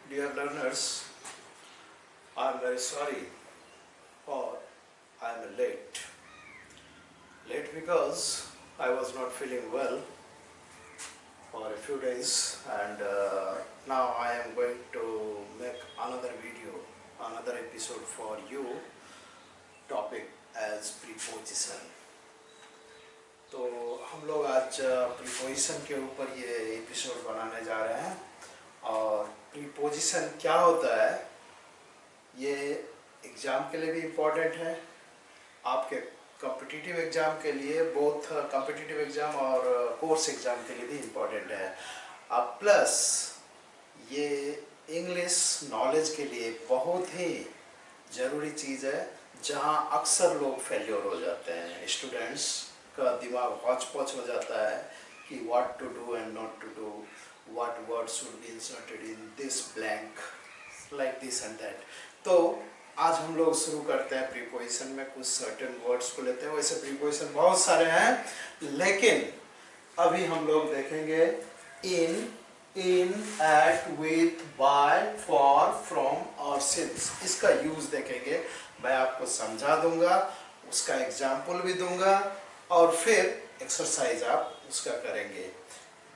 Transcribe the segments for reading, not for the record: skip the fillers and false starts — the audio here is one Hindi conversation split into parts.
Dear learners, I am very sorry for I am late. Late because I was not feeling well for a few days, and now I am going to make another video, another episode for you, topic as preposition. तो हम लोग आज प्रीपोजिशन के ऊपर ये एपिसोड बनाने जा रहे हैं। और प्रीपोजिशन क्या होता है ये एग्ज़ाम के लिए भी इम्पोर्टेंट है, आपके कॉम्पिटिटिव एग्ज़ाम के लिए, बोथ कॉम्पिटिटिव एग्ज़ाम और कोर्स एग्ज़ाम के लिए भी इम्पोर्टेंट है। अब प्लस ये इंग्लिश नॉलेज के लिए बहुत ही ज़रूरी चीज़ है, जहाँ अक्सर लोग फेल्योर हो जाते हैं। स्टूडेंट्स का दिमाग हौच पौच हो जाता है कि what to do and not to do, what words should be inserted in this blank, like this and that। तो आज हम लोग शुरू करते हैं प्रीपोजिशन में, कुछ सर्टेन वर्ड्स को लेते हैं। वैसे प्रीपोजिशन बहुत सारे हैं, लेकिन अभी हम लोग देखेंगे in, at, with, by, for, from और सिंस। इसका यूज देखेंगे। मैं आपको समझा दूंगा, उसका एग्जाम्पल भी दूंगा और फिर एक्सरसाइज आप उसका करेंगे।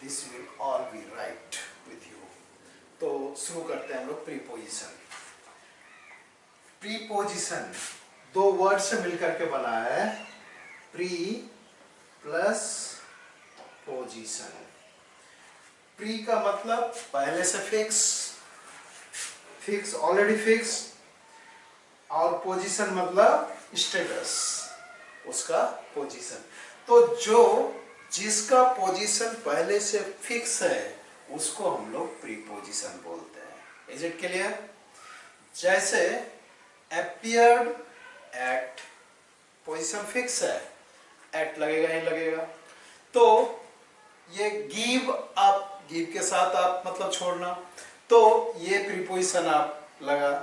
This will all be right with you। तो शुरू करते हैं हम लोग प्रीपोजिशन। प्रीपोजिशन दो वर्ड से मिलकर के बना है, प्री प्लस पोजिशन। प्री का मतलब पहले से फिक्स ऑलरेडी फिक्स, और पोजीशन मतलब स्टेटस, उसका पोजीशन। तो जिसका पोजीशन पहले से फिक्स है उसको हम लोग प्रीपोजिशन बोलते हैं। Is it clear? जैसे appeared at, पोजीशन फिक्स है, एट लगेगा ही लगेगा। तो ये गिव अप, गिव के साथ आप मतलब छोड़ना, तो ये प्रीपोजिशन आप लगा।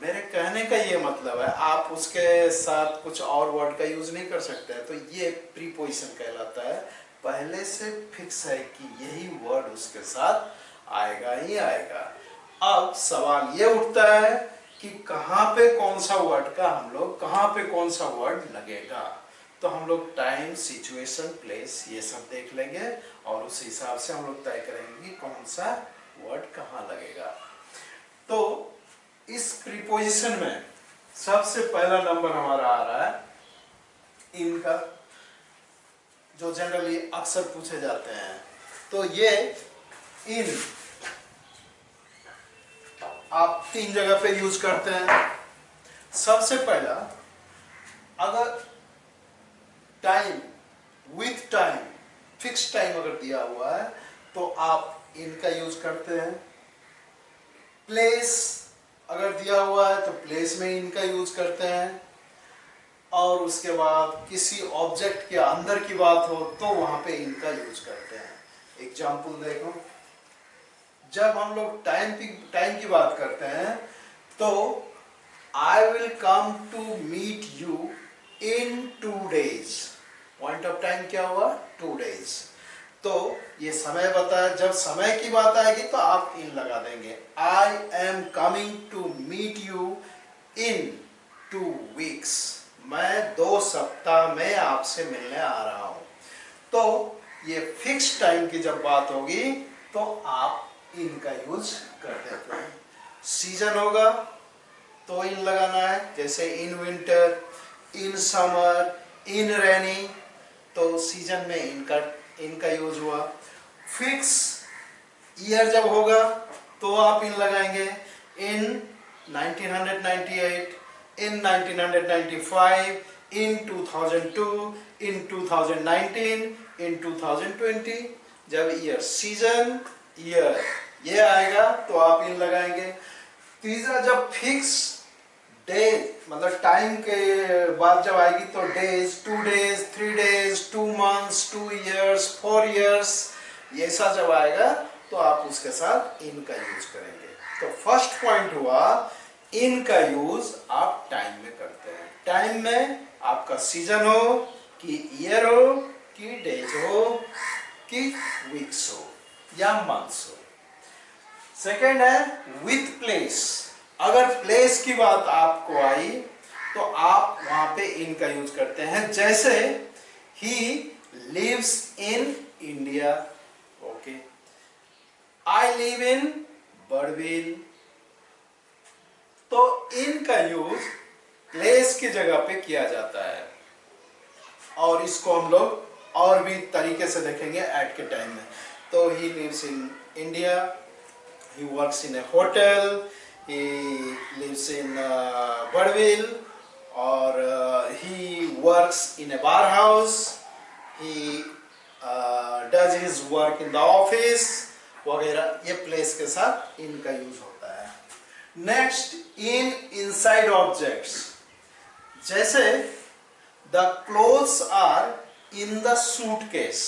मेरे कहने का ये मतलब है आप उसके साथ कुछ और वर्ड का यूज नहीं कर सकते हैं, तो ये प्रीपोजिशन कहलाता है। पहले से फिक्स है कि यही वर्ड उसके साथ आएगा ही आएगा। अब सवाल ये उठता है कि कहाँ पे कौन सा वर्ड का हम लोग, कहाँ पे कौन सा वर्ड लगेगा। तो हम लोग टाइम, सिचुएशन, प्लेस ये सब देख लेंगे और उस हिसाब से हम लोग तय करेंगे कि कौन सा वर्ड कहाँ लगेगा। तो इस प्रीपोजिशन में सबसे पहला नंबर हमारा आ रहा है इन का, जो जनरली अक्सर पूछे जाते हैं। तो ये इन आप तीन जगह पे यूज करते हैं। सबसे पहला, अगर time, with time, fix time अगर दिया हुआ है तो आप इनका यूज करते हैं। प्लेस अगर दिया हुआ है तो प्लेस में इनका यूज करते हैं। और उसके बाद किसी ऑब्जेक्ट के अंदर की बात हो तो वहां पे इनका यूज करते हैं। एग्जाम्पल देखो, जब हम लोग टाइम की बात करते हैं तो I will come to meet you in 2 days। Point of time क्या हुआ? 2 days। तो ये समय बताया, जब समय की बात आएगी तो आप इन लगा देंगे। I am coming to meet you in 2 weeks। मैं 2 सप्ताह में आपसे मिलने आ रहा हूं। तो ये फिक्स टाइम की जब बात होगी तो आप इन का यूज कर देते हैं। सीजन होगा तो इन लगाना है, जैसे इन विंटर, इन समर, इन रेनी, तो सीजन में इनका यूज हुआ। फिक्स ईयर जब होगा तो आप इन लगाएंगे, इन 1998, in 1995, in 2002, in 2019, in 2020। जब ईयर, सीजन, ईयर ये आएगा तो आप इन लगाएंगे। तीसरा, जब फिक्स डे मतलब टाइम के बाद जब आएगी तो days, 2 days, 3 days, 2 months, 2 years, 4 years, ये सब जब आएगा तो आप उसके साथ इन का यूज करेंगे। तो फर्स्ट पॉइंट हुआ, इन का यूज आप टाइम में करते हैं। टाइम में आपका सीजन हो कि ईयर हो कि डेज हो कि वीक्स हो या मंथ्स हो। सेकेंड है विथ प्लेस। अगर प्लेस की बात आपको आई तो आप वहां पे इन का यूज करते हैं, जैसे he lives in India. Okay, I live in Barbil. तो इन का यूज प्लेस की जगह पे किया जाता है, और इसको हम लोग और भी तरीके से देखेंगे एट के टाइम में। तो he lives in India, he works in a hotel, he lives in Budville, or he works in a bar house, he does his work in the office वगैरह। ये प्लेस के साथ इन का यूज होता है। नेक्स्ट, इन इनसाइड ऑब्जेक्ट्स, जैसे the clothes are in the suitcase.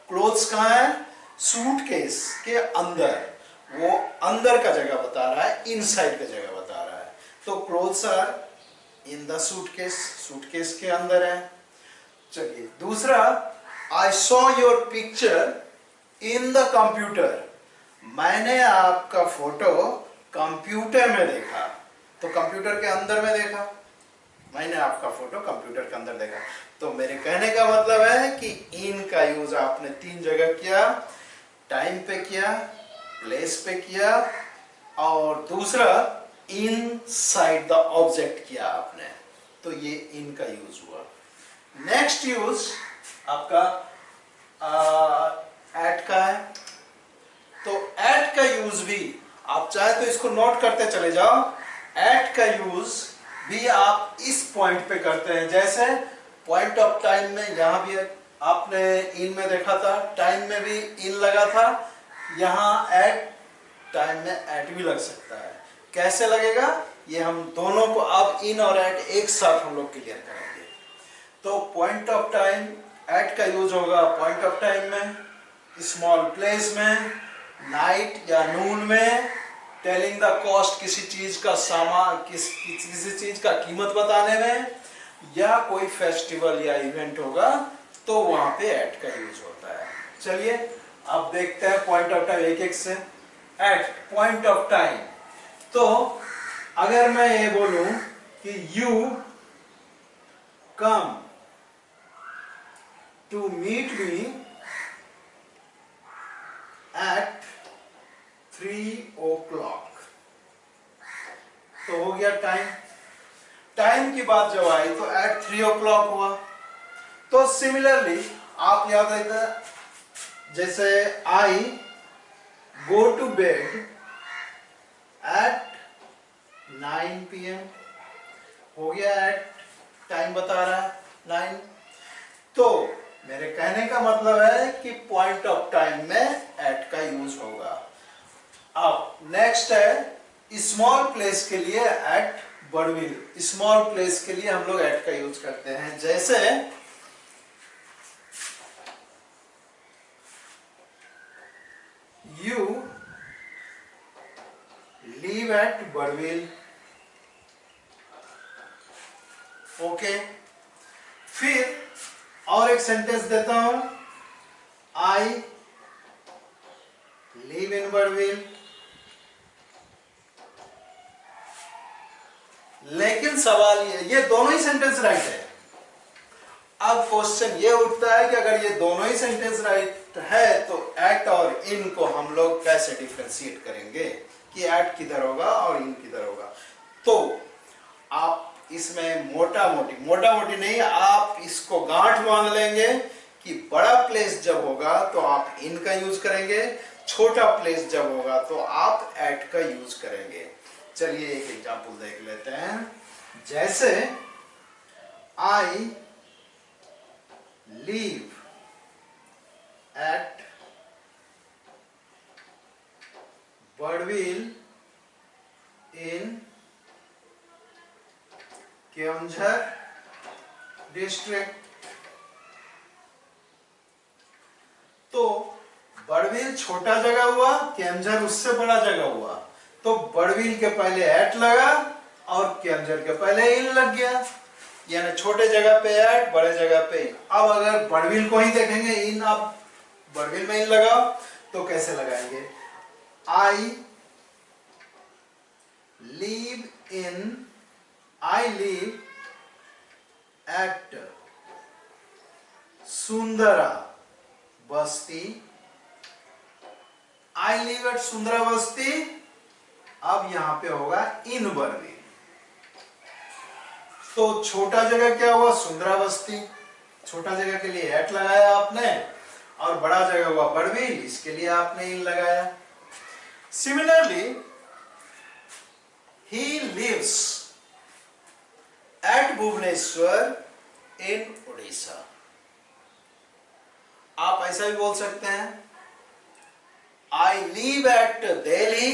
Clothes कहाँ है? सूटकेस के अंदर। वो अंदर का जगह बता रहा है, इनसाइड का जगह बता रहा है। तो clothes are in the suitcase, suitcase के अंदर है। चलिए दूसरा, I saw your picture in the computer. मैंने आपका फोटो कंप्यूटर में देखा। तो कंप्यूटर के अंदर में देखा, मैंने आपका फोटो कंप्यूटर के अंदर देखा। तो मेरे कहने का मतलब है कि इन का यूज आपने तीन जगह किया, टाइम पे किया, प्लेस पे किया, और दूसरा इनसाइड द ऑब्जेक्ट किया आपने। तो ये इन का यूज हुआ। नेक्स्ट यूज आपका एट का है। तो एट का यूज भी आप चाहे तो इसको नोट करते चले जाओ। एट का यूज भी आप इस पॉइंट पे करते हैं, जैसे पॉइंट ऑफ टाइम में यहां भी आपने इन में देखा था, टाइम में भी इन लगा था, यहां एट टाइम में एट भी लग सकता है। कैसे लगेगा ये हम दोनों को अब इन और एट एक साथ हम लोग क्लियर करेंगे। तो पॉइंट ऑफ टाइम, एट का यूज होगा पॉइंट ऑफ टाइम में, स्मॉल प्लेस में, नाइट या नून में, टेलिंग द कॉस्ट, किसी चीज का सामान, किसी चीज का कीमत बताने में, या कोई फेस्टिवल या इवेंट होगा तो वहां पे एट का यूज होता है। चलिए अब देखते हैं पॉइंट ऑफ टाइम एक एक से। एट पॉइंट ऑफ टाइम, तो अगर मैं ये बोलूं कि you come to meet me at 3 o'clock, तो हो गया टाइम। टाइम की बात जब आई तो एट 3 o'clock हुआ। तो सिमिलरली आप याद आएगा, जैसे I go to bed at 9 PM, हो गया एट, टाइम बता रहा है 9। तो मेरे कहने का मतलब है कि पॉइंट ऑफ टाइम में एट का यूज होगा। अब नेक्स्ट है स्मॉल प्लेस के लिए एट बड़विल। स्मॉल प्लेस के लिए हम लोग एट का यूज करते हैं, जैसे you leave at Barbil. Okay, फिर और एक सेंटेंस देता हूं, आई लिव इन बड़विल। लेकिन सवाल ये दोनों ही सेंटेंस राइट है। अब क्वेश्चन ये उठता है कि अगर ये दोनों ही सेंटेंस राइट है तो एट और इन को हम लोग कैसे डिफरेंशिएट करेंगे कि एट किधर होगा और इन किधर होगा। तो आप इसमें मोटा मोटी नहीं, आप इसको गांठ बांध लेंगे कि बड़ा प्लेस जब होगा तो आप इन का यूज करेंगे, छोटा प्लेस जब होगा तो आप एट का यूज करेंगे। चलिए एक एग्जांपल देख लेते हैं, जैसे I leave at Barbil in Keonjhar district. तो बड़विल छोटा जगह हुआ, केओंझर उससे बड़ा जगह हुआ। तो बड़विल के पहले एट लगा और केओंझर के पहले इन लग गया, यानी छोटे जगह पे एट, बड़े जगह पे इन। अब अगर बड़विल को ही देखेंगे इन, अब बड़विल में इन लगाओ तो कैसे लगाएंगे, आई in, I live at Sundara Basti. I live at Sundara Basti. अब यहां पे होगा इन बरवी। तो छोटा जगह क्या हुआ? सुंदरा बस्ती। छोटा जगह के लिए एट लगाया आपने, और बड़ा जगह हुआ बड़वील, इसके लिए आपने इन लगाया। Similarly he lives at Bhubaneswar in Orissa. आप ऐसा भी बोल सकते हैं, I live at Delhi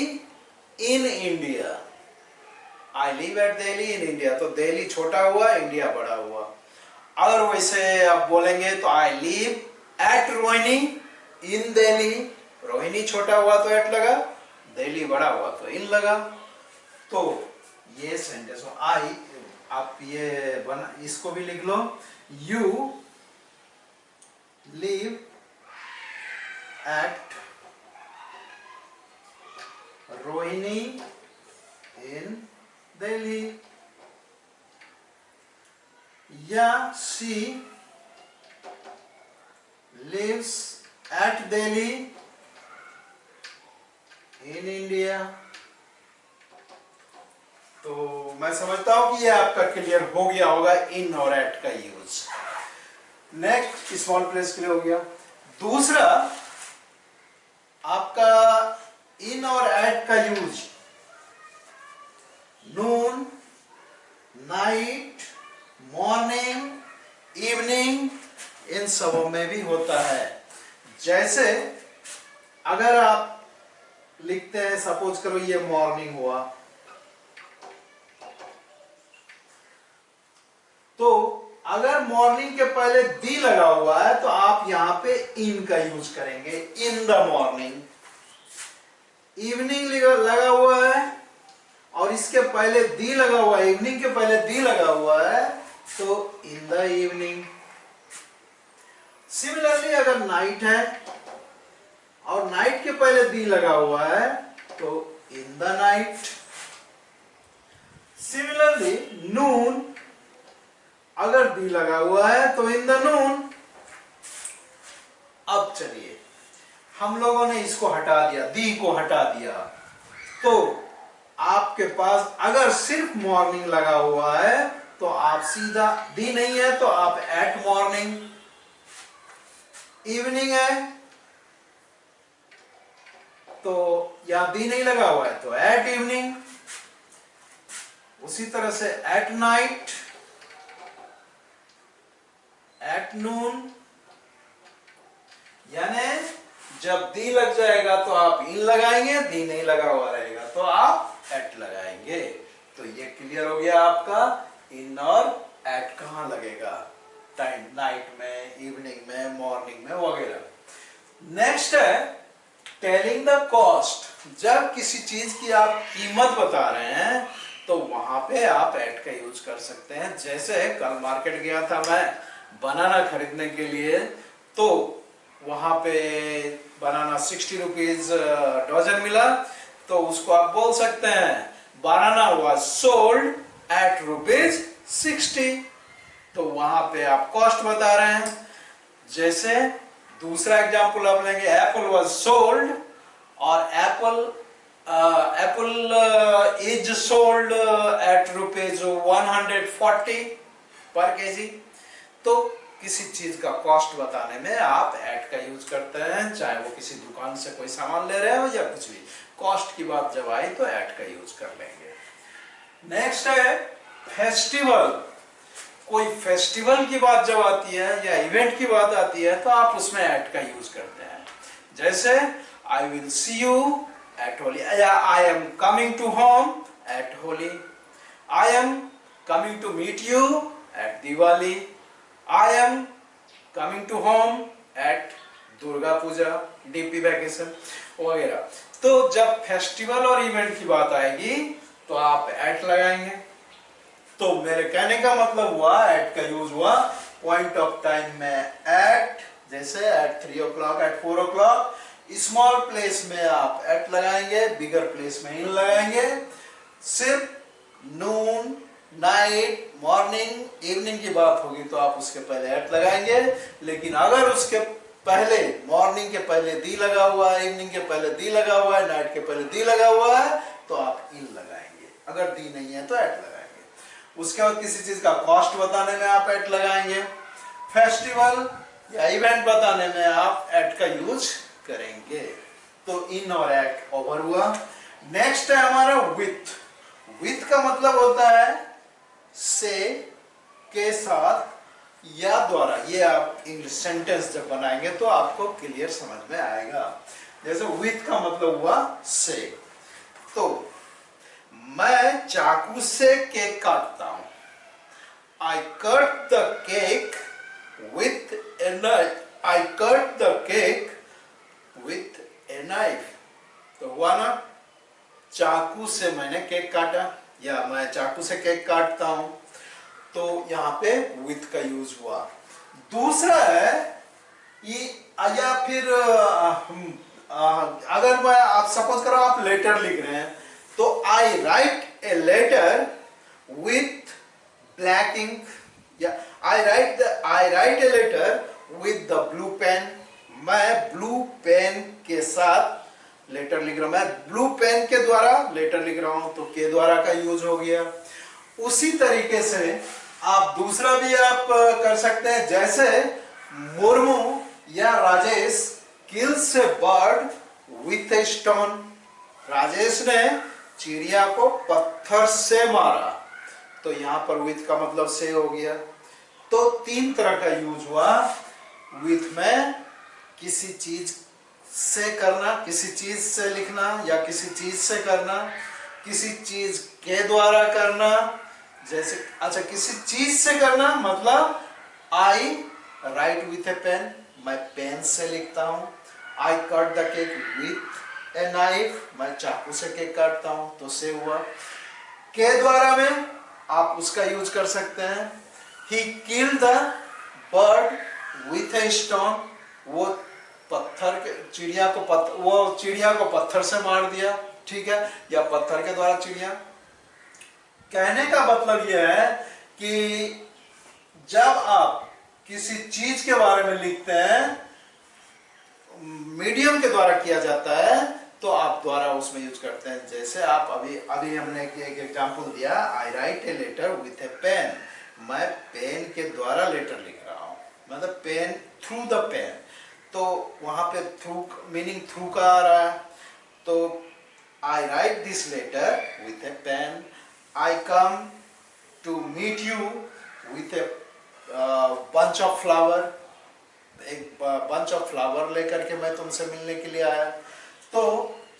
in India. I live at Delhi in India, तो दिल्ली छोटा हुआ, इंडिया बड़ा हुआ। अगर वैसे आप बोलेंगे तो आई लिव एट रोहिणी इन दिल्ली। रोहिणी छोटा हुआ तो एट लगा, दिल्ली बड़ा हुआ तो इन लगा। तो ये सेंटेंस आई, आप ये बना, इसको भी लिख लो, यू लिव एट रोहिणी इन दिल्ली, या she lives at Delhi in India। तो मैं समझता हूं कि ये आपका क्लियर हो गया होगा इन और एट का यूज। नेक्स्ट स्मॉल प्लेस के लिए हो गया। दूसरा आपका इन और एट का यूज नून, नाइट, मॉर्निंग, इवनिंग, इन सबों में भी होता है। जैसे अगर आप लिखते हैं, सपोज करो ये मॉर्निंग हुआ, तो अगर मॉर्निंग के पहले दी लगा हुआ है तो आप यहां पे इन का यूज करेंगे, इन द मॉर्निंग। इवनिंग लगा हुआ है और इसके पहले दी लगा हुआ है, इवनिंग के पहले दी लगा हुआ है तो इन द इवनिंग। सिमिलरली अगर नाइट है और नाइट के पहले दी लगा हुआ है तो इन द नाइट। सिमिलरली नून, अगर दी लगा हुआ है तो इन द नून। अब चलिए हम लोगों ने इसको हटा दिया, दी को हटा दिया, तो आपके पास अगर सिर्फ मॉर्निंग लगा हुआ है तो आप सीधा, दी नहीं है तो आप एट मॉर्निंग। इवनिंग है तो या दी नहीं लगा हुआ है तो एट इवनिंग। उसी तरह से एट नाइट, एट नून, यानी जब दी लग जाएगा तो आप इन लगाएंगे, दी नहीं लगा हुआ रहेगा तो आप एट लगाएंगे। तो ये क्लियर हो गया आपका इन और एट कहां लगेगा, टाइम, नाइट में, इवनिंग में, मॉर्निंग में वगैरह। नेक्स्ट है टेलिंग द कॉस्ट। जब किसी चीज की आप कीमत बता रहे हैं तो वहां पे आप एट का यूज कर सकते हैं। जैसे कल मार्केट गया था मैं बनाना खरीदने के लिए, तो वहां पे बनाना 60 रुपीज डजन मिला, तो उसको आप बोल सकते हैं बनाना वाज सोल्ड एट ₹60। तो वहां पे आप कॉस्ट बता रहे हैं। जैसे दूसरा एग्जांपल आप लेंगे, एप्पल वाज सोल्ड, और एप्पल इज सोल्ड एट ₹140 पर केजी। तो किसी चीज का कॉस्ट बताने में आप एट का यूज करते हैं, चाहे वो किसी दुकान से कोई सामान ले रहे हो या कुछ भी। कॉस्ट की बात जब आई तो एट का यूज कर लेंगे। नेक्स्ट है फेस्टिवल। कोई फेस्टिवल की बात जब आती है या इवेंट की बात आती है तो आप उसमें एट का यूज करते हैं। जैसे I will see you at Holi, या I am coming to home at Holi, I am coming to meet you at Diwali, I am coming to home at Durga Puja, डीपी वैकेशन वगैरह। तो जब फेस्टिवल और इवेंट की बात आएगी तो आप एट लगाएंगे। तो मेरे कहने का मतलब हुआ एट का यूज हुआ पॉइंट ऑफ टाइम में एट, जैसे at 3 o'clock, at 4 o'clock। Small place में आप एट लगाएंगे, बिगर प्लेस में इन लगाएंगे। सिर्फ नून, नाइट, मॉर्निंग, इवनिंग की बात होगी तो आप उसके पहले एट लगाएंगे। लेकिन अगर उसके पहले मॉर्निंग के पहले दी लगा हुआ है, इवनिंग के पहले दी लगा हुआ है, नाइट के पहले दी लगा हुआ है तो आप इन लगाएंगे। अगर दी नहीं है तो एट लगाएंगे। उसके बाद किसी चीज का कॉस्ट बताने में आप एट लगाएंगे। फेस्टिवल या इवेंट बताने में आप एट का यूज करेंगे। तो इन और एट ओवर हुआ। नेक्स्ट है हमारा विथ। विथ का मतलब होता है से, के साथ या द्वारा। ये आप इंग्लिश सेंटेंस जब बनाएंगे तो आपको क्लियर समझ में आएगा। जैसे विथ का मतलब हुआ से। तो मैं चाकू से केक काटता हूं। आई cut the cake with a knife. I cut the cake with a knife. तो हुआ ना, चाकू से मैंने केक काटा या मैं चाकू से केक काटता हूं। तो यहां पे विथ का यूज हुआ। दूसरा है या फिर अगर मैं आप सपोज करो आप लेटर लिख रहे हैं तो I write a letter with black ink, या I write a letter with the blue pen. मैं ब्लू पेन के साथ लेटर लिख रहा हूं। मैं ब्लू पेन के द्वारा लेटर लिख रहा हूं तो के द्वारा का यूज हो गया। उसी तरीके से आप दूसरा भी आप कर सकते हैं। जैसे मुर्मू या Rajesh kills A bird with a stone. Rajesh ने चिड़िया को पत्थर से मारा। तो यहां पर विथ का मतलब से हो गया। तो तीन तरह का यूज हुआ विथ में। किसी चीज से करना, किसी चीज से लिखना या किसी चीज से करना, किसी चीज के द्वारा करना। जैसे अच्छा किसी चीज से करना मतलब आई राइट विथ ए पेन। मैं पेन से लिखता हूं। आई cut the cake with a knife. मैं चाकू से केक काटता हूं तो से हुआ। के द्वारा में आप उसका यूज कर सकते हैं। He killed the bird with a stone. वो पत्थर के चिड़िया को पत्थर से मार दिया, ठीक है, या पत्थर के द्वारा चिड़िया। कहने का मतलब यह है कि जब आप किसी चीज के बारे में लिखते हैं मीडियम के द्वारा किया जाता है तो आप द्वारा उसमें यूज करते हैं। जैसे आप अभी हमने एक एग्जांपल दिया, I write a letter with a pen. मैं पेन के द्वारा लेटर लिख रहा हूं, मतलब पेन थ्रू द पेन। तो वहां पे थ्रू मीनिंग थ्रू का आ रहा है। तो I write this letter with a pen. I come to meet you with a bunch of flower। एक bunch of flower लेकर के मैं तुमसे मिलने के लिए आया। तो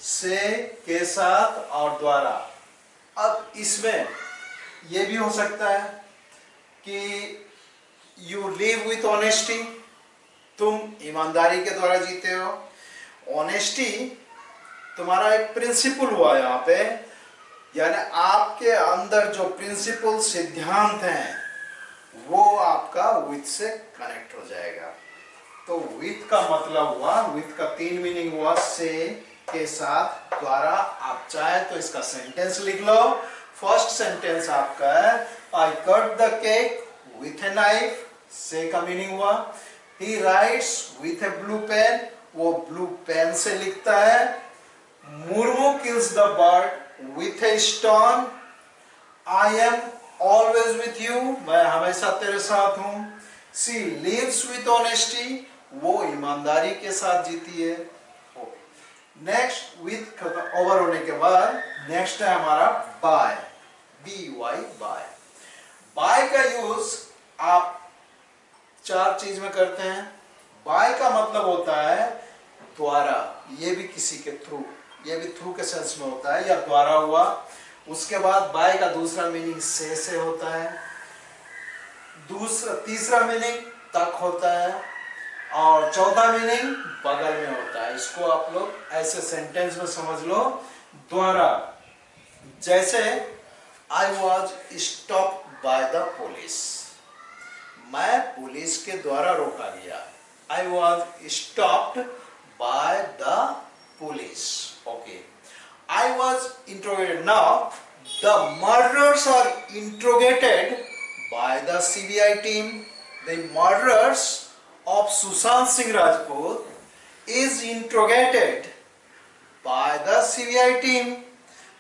से, के साथ और द्वारा। अब इसमें ये भी हो सकता है कि you live with honesty। तुम ईमानदारी के द्वारा जीते हो। ऑनेस्टी तुम्हारा एक प्रिंसिपल हुआ यहाँ पे, यानी आपके अंदर जो प्रिंसिपल सिद्धांत हैं वो आपका विथ से कनेक्ट हो जाएगा। तो विथ का मतलब हुआ, विथ का तीन मीनिंग हुआ से, के साथ, द्वारा। आप चाहे तो इसका सेंटेंस लिख लो। फर्स्ट सेंटेंस आपका है I cut the cake with a knife. से का मीनिंग हुआ he writes with a blue pen. वो ब्लू पेन से लिखता है। Murmu kills the bird with a stone। I am always with you। मैं हमेशा तेरे साथ हूं। She lives with honesty। वो ईमानदारी के साथ जीती है। नेक्स्ट विथ ओवर होने के बाद नेक्स्ट है हमारा बाय। BY by. बाय का यूज आप चार चीज में करते हैं। बाय का मतलब होता है द्वारा। ये भी किसी के थ्रू, ये भी थ्रू के सेंस में होता है या द्वारा हुआ। उसके बाद बाय का दूसरा मीनिंग से होता है। तीसरा मीनिंग तक होता है और चौथा मीनिंग बगल में होता है। इसको आप लोग ऐसे सेंटेंस में समझ लो द्वारा। जैसे I was stopped by the police. मैं पुलिस के द्वारा रोका गया। I was stopped by the police। Okay, I was interrogated। Now The murderers are interrogated by the CBI team. The murderers of Sushant Singh Rajput is interrogated by the CBI team.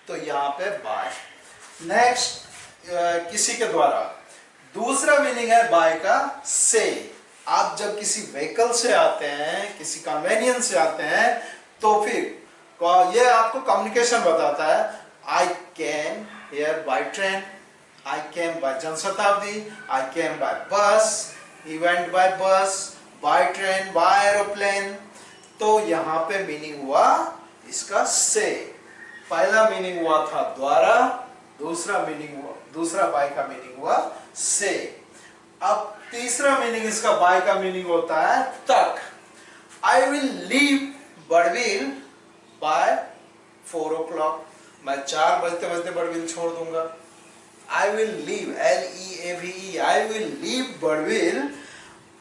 तो यहाँ पे by. Next, किसी के द्वारा. दूसरा मीनिंग है by का से. आप जब किसी व्हीकल से आते हैं, किसी कन्वेनियंस से आते हैं, तो फिर ये आपको कम्युनिकेशन बताता है. I came here by train, I came by Janshatabdi, I came by bus, he went by bus, by train, by aeroplane. तो यहाँ पे मीनिंग हुआ इसका से. पहला मीनिंग हुआ था द्वारा, दूसरा बाय का मीनिंग हुआ से. अब तीसरा मीनिंग इसका बाय का मीनिंग होता है तक. I will leave Barbil by 4 o'clock. मैं 4 बजते बजते बड़बिल छोड़ दूंगा. I will leave, L-E-A-V-E, I will leave Barbil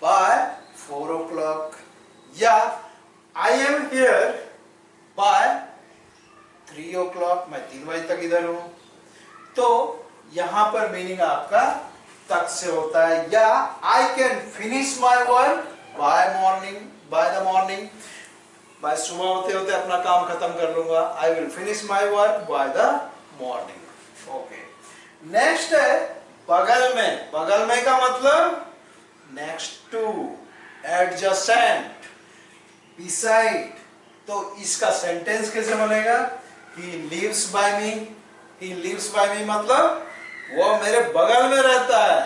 by 4 o'clock. या I am here by 3 o'clock. मैं 3 बजे तक इधर हूं. तो यहां पर मीनिंग आपका तक से होता है. या I can finish my work by the morning. मैं सुबह होते होते अपना काम खत्म कर लूंगा. I will finish my work by the morning. Okay. Next है बगल में. बगल में का मतलब next to, adjacent, beside. तो इसका सेंटेंस कैसे बनेगा? He lives by me. He lives by me मतलब वो मेरे बगल में रहता है.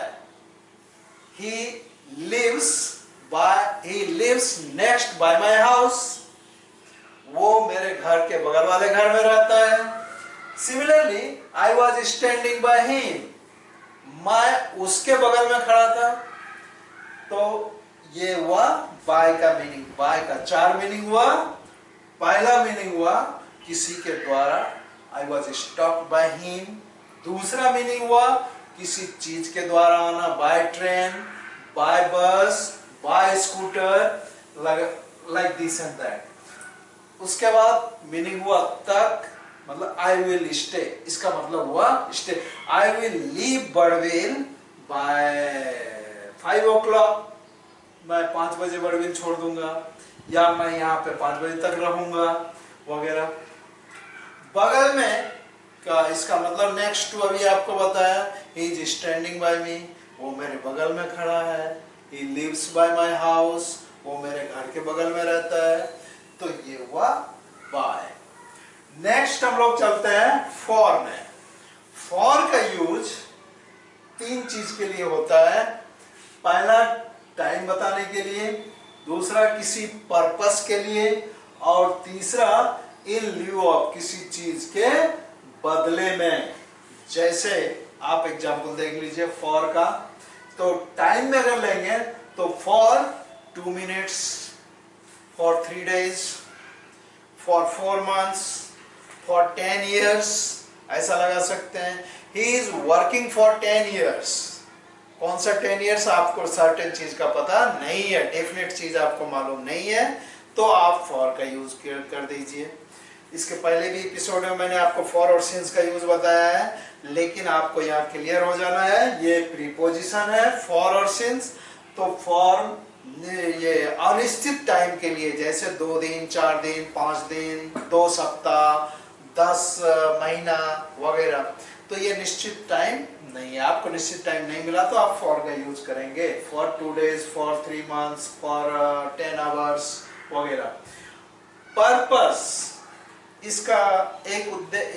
He lives next by my house. वो मेरे घर के बगल वाले घर में रहता है. Similarly, I was standing by him. मैं उसके बगल में खड़ा था. तो ये हुआ by का मीनिंग. by का 4 मीनिंग हुआ. पहला मीनिंग हुआ किसी के द्वारा, I was stopped by him. दूसरा मीनिंग हुआ किसी चीज के द्वारा आना, by train, by bus, by scooter, like this and that. उसके बाद मीनिंग हुआ तक, मतलब I will stay. इसका मतलब हुआ stay. I will leave Barbil by 5 o'clock. मैं 5 बजे बड़बिल छोड़ दूंगा. या मैं यहाँ पे 5 बजे तक रहूंगा वगैरह. बगल में का इसका मतलब नेक्स्ट टू अभी आपको बताया. He is standing by me. वो मेरे बगल में खड़ा है. He lives by my house. वो मेरे घर के बगल में रहता है. तो ये हुआ by. नेक्स्ट हम लोग चलते हैं for में. for का यूज 3 चीज के लिए होता है. पहला टाइम बताने के लिए, दूसरा किसी पर्पस के लिए, और तीसरा इन लिeu ऑफ किसी चीज के बदले में. जैसे आप एग्जांपल देख लीजिए for का. तो टाइम में अगर लेंगे तो for 2 minutes, for 3 days, for 4 months, for 10 years, ऐसा लगा सकते हैं. He is working for 10 years. कौन सा 10 years आपको सर्टेन चीज का पता नहीं है, डेफिनेट चीज आपको मालूम नहीं है, तो आप for का यूज कर दीजिए. इसके पहले भी एपिसोड में मैंने आपको for और since का यूज बताया है, लेकिन आपको यहाँ क्लियर हो जाना है. ये प्रीपोजिशन है for और since. तो for ये अनिश्चित टाइम के लिए, जैसे 2 दिन, 4 दिन, 5 दिन, 2 सप्ताह, 10 महीना वगैरह. तो ये निश्चित टाइम नहीं है. आपको निश्चित टाइम नहीं मिला तो आप for का यूज करेंगे. for 2 days, for 3 months, for 10 hours वगैरह. पर्पस इसका एक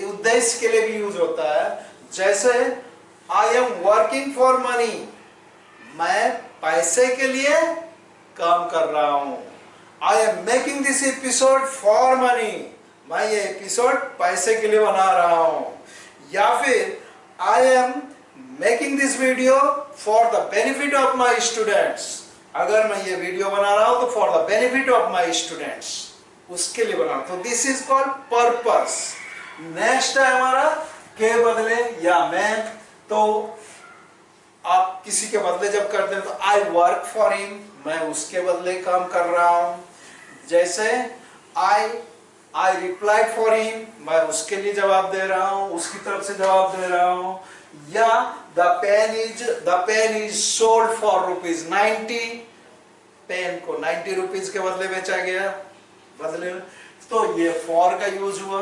उद्देश्य के लिए भी यूज होता है. जैसे I am working for money. मैं पैसे के लिए काम कर रहा हूं. I am making this episode for money. मैं ये एपिसोड पैसे के लिए बना रहा हूं. या फिर I am making this video for the benefit of my students. अगर मैं ये वीडियो बना रहा हूं तो for the benefit of my students, उसके लिए बना रहा हूं. तो this is called purpose. Next है हमारा के बदले या मैं. तो आप किसी के बदले जब करते हैं तो I work for him. मैं उसके बदले काम कर रहा हूं. जैसे I I replied for him, मैं उसके लिए जवाब दे रहा हूं, उसकी तरफ से जवाब दे रहा हूं। या the pen is sold for ₹90, pen को 90 रुपीज के बदले बेचा गया, बदले में। तो ये फॉर का यूज हुआ।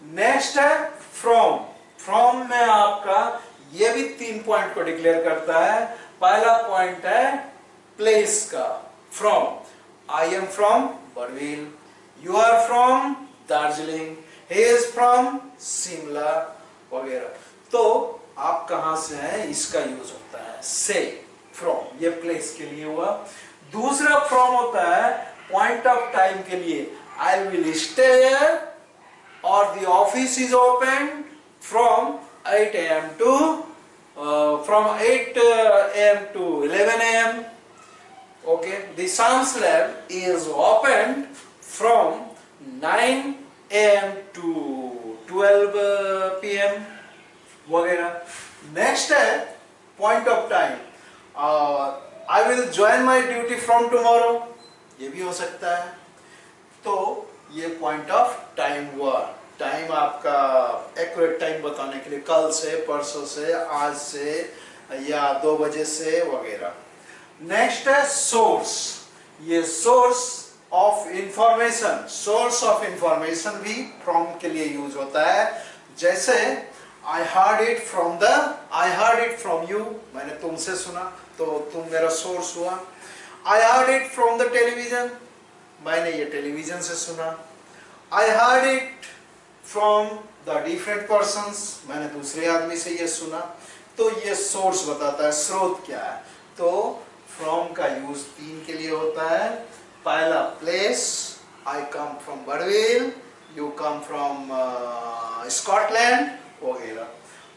नेक्स्ट है फ्रॉम। फ्रॉम में आपका ये भी 3 पॉइंट को डिक्लेयर करता है। पहला पॉइंट है प्लेस का, from. I am from Barbil, you are from Darjeeling, he is from Shimla वगैरह। तो आप कहां से हैं इसका यूज होता है से, फ्रॉम। ये प्लेस के लिए हुआ। दूसरा फ्रॉम होता है पॉइंट ऑफ टाइम के लिए। आई विल स्टे हियर और the office is open from 8 AM to 11 AM. Okay, the science lab is opened from 9 AM to 12 PM वगैरह। नेक्स्ट है point of time. I will join my duty from tomorrow, ये भी हो सकता है। तो ये पॉइंट ऑफ टाइम हुआ। टाइम आपका एक्यूरेट टाइम बताने के लिए, कल से, परसों से, आज से या 2 बजे से वगैरह। नेक्स्ट है सोर्स। ये source of information, source of information भी फ्रॉम के लिए यूज होता है। जैसे I heard it from you, मैंने तुमसे सुना, तो तुम मेरा सोर्स हुआ। I heard it from the television, मैंने ये टेलीविजन से सुना। I heard it from the different persons, मैंने दूसरे आदमी से ये सुना। तो ये सोर्स बताता है स्रोत क्या है। तो from का यूज 3 के लिए होता है। पहला place, I come from Barbil, you come from Scotland वगैरह।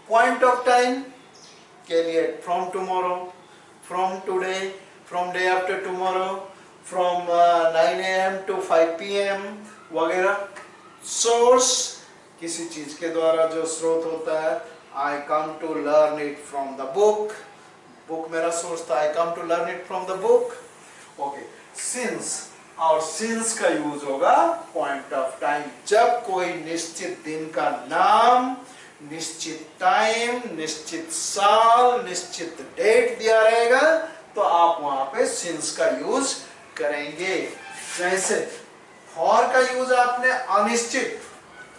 पॉइंट ऑफ टाइम के लिए from tomorrow, from today, from day after tomorrow, from 9 AM to 5 PM वगैरह। सोर्स किसी चीज के द्वारा जो स्रोत होता है। I come to learn it from the book, book मेरा सोर्स था। I come to learn it from the book. Okay, since, और सिंस का यूज होगा पॉइंट ऑफ टाइम। जब कोई निश्चित दिन का नाम, निश्चित टाइम, निश्चित साल, निश्चित डेट दिया रहेगा तो आप वहां पे सिंस का यूज करेंगे। जैसे फॉर का यूज आपने अनिश्चित,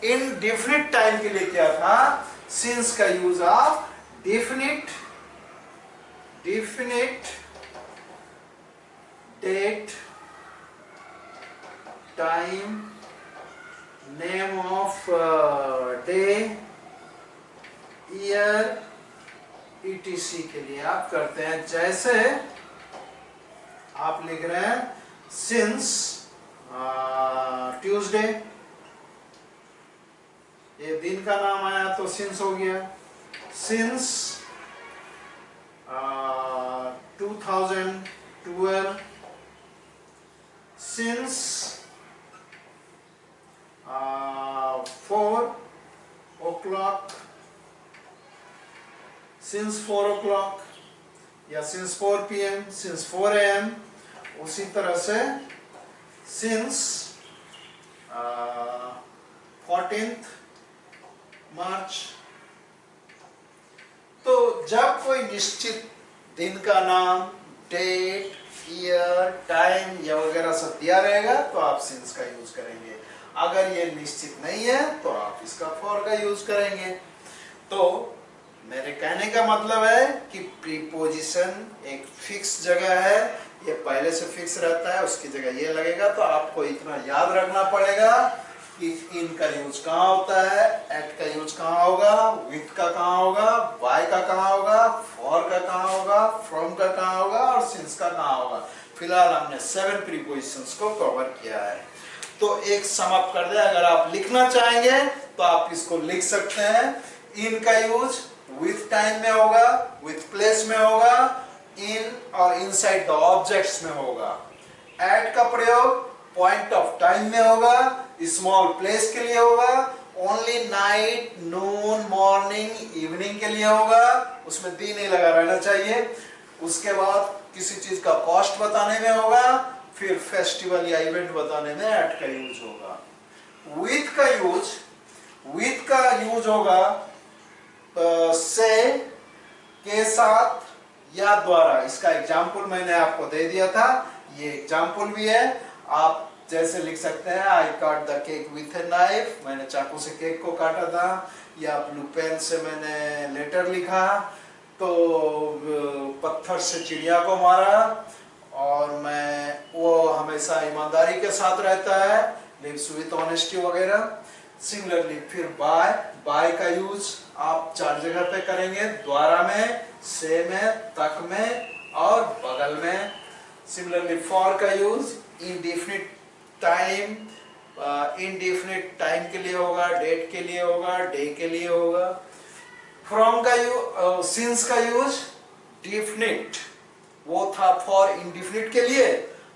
इनडेफिनिट टाइम के लिए किया था। सिंस का यूज आप definite date, time, name of day, year, ETC के लिए आप करते हैं। जैसे आप लिख रहे हैं सिंस ट्यूसडे, ये दिन का नाम आया तो सिंस हो गया। Since 2012, since 4 o'clock, since 4 o'clock या since 4 PM, since 4 AM। उसी तरह से since 14th March। तो जब कोई निश्चित दिन का नाम, डेट, ईयर, टाइम या वगैरह सब दिया रहेगा तो आप सिंस का यूज करेंगे। अगर ये निश्चित नहीं है तो आप इसका फॉर का यूज करेंगे। तो मेरे कहने का मतलब है कि प्रीपोजिशन एक फिक्स जगह है, ये पहले से फिक्स रहता है, उसकी जगह ये लगेगा। तो आपको इतना याद रखना पड़ेगा कि इन का यूज कहाँ होता है, एट का यूज कहाँ होगा, विथ का कहाँ होगा, बाय का कहाँ होगा, फॉर का कहाँ होगा, फ्रॉम का कहाँ होगा और सिंस का कहाँ होगा। फिलहाल हमने 7 प्रीपोजिशंस को कवर किया है। तो एक सम अप कर दे, अगर आप लिखना चाहेंगे तो आप इसको लिख सकते हैं। इन का यूज विथ टाइम में होगा, विथ प्लेस में होगा, इन और इनसाइड द ऑब्जेक्ट्स में होगा। एट का प्रयोग पॉइंट ऑफ टाइम में होगा, स्मॉल प्लेस के लिए होगा, ओनली नाइट, नून, मॉर्निंग, इवनिंग के लिए होगा, उसमें दी नहीं लगा रहना चाहिए। उसके बाद किसी चीज का कॉस्ट बताने में होगा, फिर फेस्टिवल या इवेंट बताने में एट का यूज होगा। विथ का यूज होगा से के साथ या द्वारा। इसका एग्जाम्पल मैंने आपको दे दिया था, ये एग्जाम्पल भी है। आप जैसे लिख सकते हैं आई cut the cake with a knife, मैंने चाकू से केक को काटा था, या ब्लू पेन से मैंने लेटर लिखा, तो पत्थर से चिड़िया को मारा, और मैं वो हमेशा ईमानदारी के साथ रहता है, लिव्स विथ ऑनेस्टी वगैरह। सिमिलरली फिर बाय का यूज आप 4 जगह पे करेंगे, द्वारा में, से में, तक में और बगल में। सिमिलरली फॉर का यूज इंडेफिनिट टाइम के लिए होगा, डेट के लिए होगा, डे के लिए होगा। फ्रॉम का यूज, सिंस का यूज डेफिनिट, वो था फॉर इंडेफिनिट के लिए,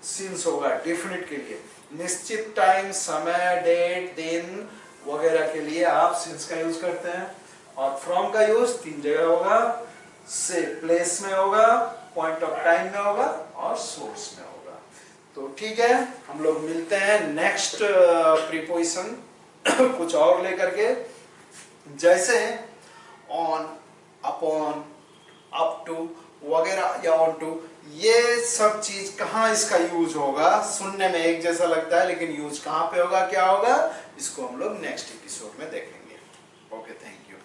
सिंस होगा डेफिनिट के लिए। निश्चित टाइम, समय, डेट, दिन वगैरह के लिए आप सिंस का यूज करते हैं। और फ्रॉम का यूज 3 जगह होगा, से प्लेस में होगा, पॉइंट ऑफ टाइम में होगा और सोर्स में होगा। तो ठीक है, हम लोग मिलते हैं नेक्स्ट प्रीपोजिशन कुछ और लेकर के, जैसे ऑन, अपॉन, अप टू वगैरह या ऑन टू। ये सब चीज कहाँ इसका यूज होगा, सुनने में एक जैसा लगता है लेकिन यूज कहाँ पे होगा, क्या होगा, इसको हम लोग नेक्स्ट एपिसोड में देखेंगे। Okay, thank you.